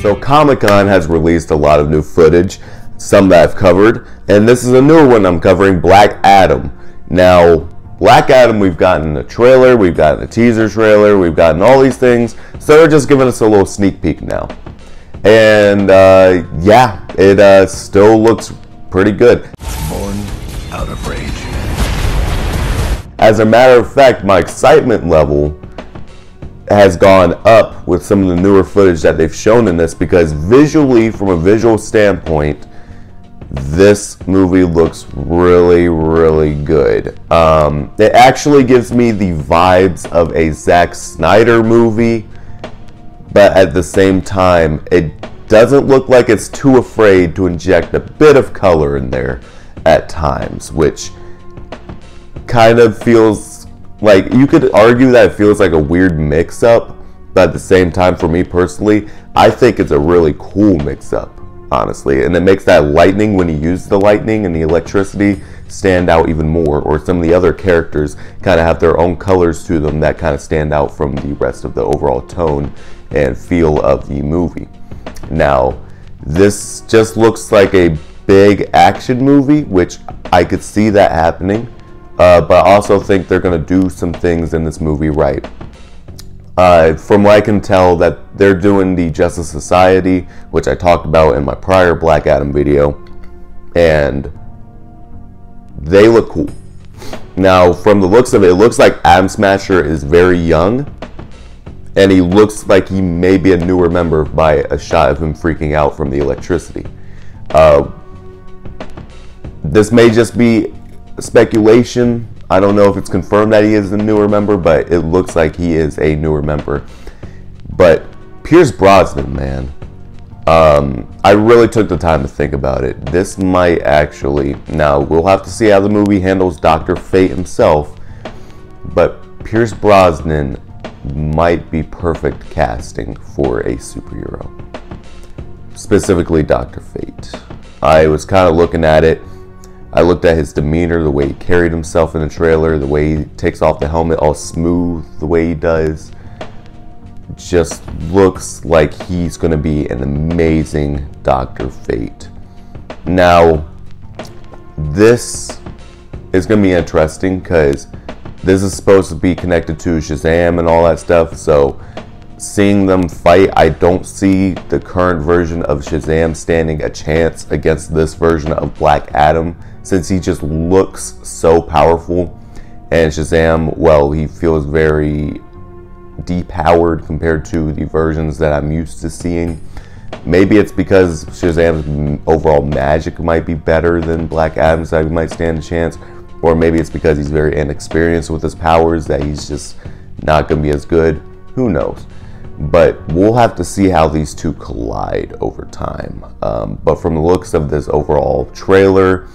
So Comic-Con has released a lot of new footage, some that I've covered, and this is a new one I'm covering, Black Adam. Now, Black Adam, we've gotten a trailer, we've gotten a teaser trailer, we've gotten all these things, so they're just giving us a little sneak peek now. And yeah, it still looks pretty good. Born out of rage. As a matter of fact, my excitement level has gone up with some of the newer footage that they've shown in this, because visually, from a visual standpoint, this movie looks really, really good. It actually gives me the vibes of a Zack Snyder movie, but at the same time, it doesn't look like it's too afraid to inject a bit of color in there at times, which kind of feels like, you could argue that it feels like a weird mix-up, but at the same time, for me personally, I think it's a really cool mix-up, honestly, and it makes that lightning, when he uses the lightning and the electricity, stand out even more, or some of the other characters kind of have their own colors to them that kind of stand out from the rest of the overall tone and feel of the movie. Now, this just looks like a big action movie, which I could see that happening, but I also think they're going to do some things in this movie right. From what I can tell, that they're doing the Justice Society, which I talked about in my prior Black Adam video, and they look cool. Now, from the looks of it, it looks like Atom Smasher is very young, and he looks like he may be a newer member by a shot of him freaking out from the electricity. This may just be speculation. I don't know if it's confirmed that he is a newer member, but it looks like he is a newer member. But Pierce Brosnan, man, I really took the time to think about it. This might actually, now we'll have to see how the movie handles Dr. Fate himself, but Pierce Brosnan might be perfect casting for a superhero, specifically Dr. Fate. I was kind of looking at it. I looked at his demeanor, the way he carried himself in the trailer, the way he takes off the helmet all smooth, the way he does. Just looks like he's going to be an amazing Dr. Fate. Now, this is going to be interesting because this is supposed to be connected to Shazam and all that stuff, so seeing them fight, I don't see the current version of Shazam standing a chance against this version of Black Adam, since he just looks so powerful, and Shazam, well, he feels very depowered compared to the versions that I'm used to seeing. Maybe it's because Shazam's overall magic might be better than Black Adam's, so he might stand a chance, or maybe it's because he's very inexperienced with his powers that he's just not going to be as good. Who knows? But we'll have to see how these two collide over time. But from the looks of this overall trailer,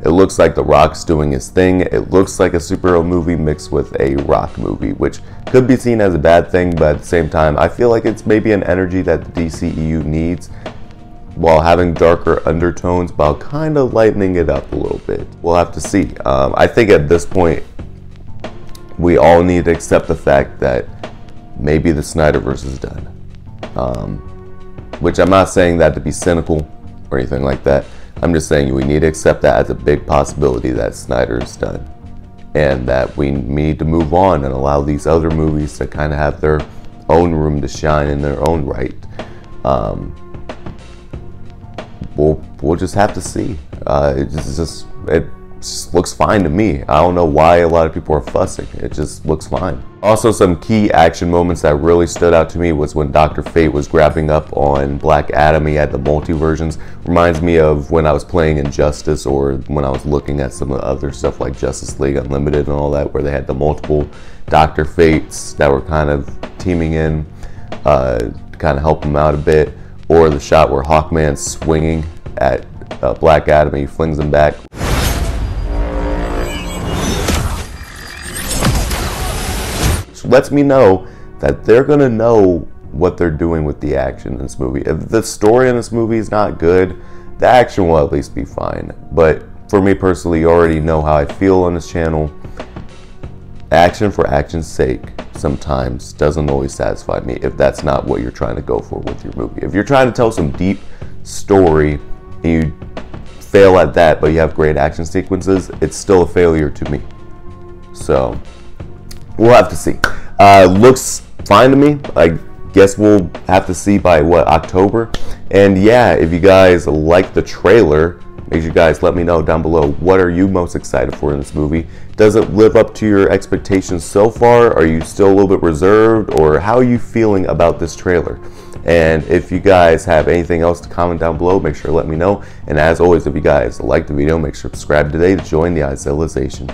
it looks like The Rock's doing his thing. It looks like a superhero movie mixed with a rock movie, which could be seen as a bad thing, but at the same time, I feel like it's maybe an energy that the DCEU needs, while having darker undertones, while kind of lightening it up a little bit. We'll have to see. I think at this point, we all need to accept the fact that maybe the Snyderverse is done. Which I'm not saying that to be cynical or anything like that. I'm just saying we need to accept that as a big possibility that Snyder is done. And that we need to move on and allow these other movies to kind of have their own room to shine in their own right. We'll just have to see. It just looks fine to me. I don't know why a lot of people are fussing. It just looks fine. Also, some key action moments that really stood out to me was when Dr. Fate was grabbing up on Black Adam. He had the multi-versions. Reminds me of when I was playing Injustice, or when I was looking at some of the other stuff like Justice League Unlimited and all that, where they had the multiple Dr. Fates that were kind of teaming in to kind of help him out a bit. Or the shot where Hawkman's swinging at Black Adam and he flings him back. Which lets me know that they're going to know what they're doing with the action in this movie. If the story in this movie is not good, the action will at least be fine. But for me personally, you already know how I feel on this channel. Action for action's sake. sometimes doesn't always satisfy me if that's not what you're trying to go for with your movie. If you're trying to tell some deep story and you fail at that, but you have great action sequences, it's still a failure to me. So we'll have to see. Looks fine to me. I guess we'll have to see by what, October. And yeah, if you guys like the trailer, make sure you guys let me know down below, what are you most excited for in this movie? Does it live up to your expectations so far? Are you still a little bit reserved, or how are you feeling about this trailer? And if you guys have anything else to comment down below, make sure to let me know. And as always, if you guys like the video, make sure to subscribe today to join the Isaiahization.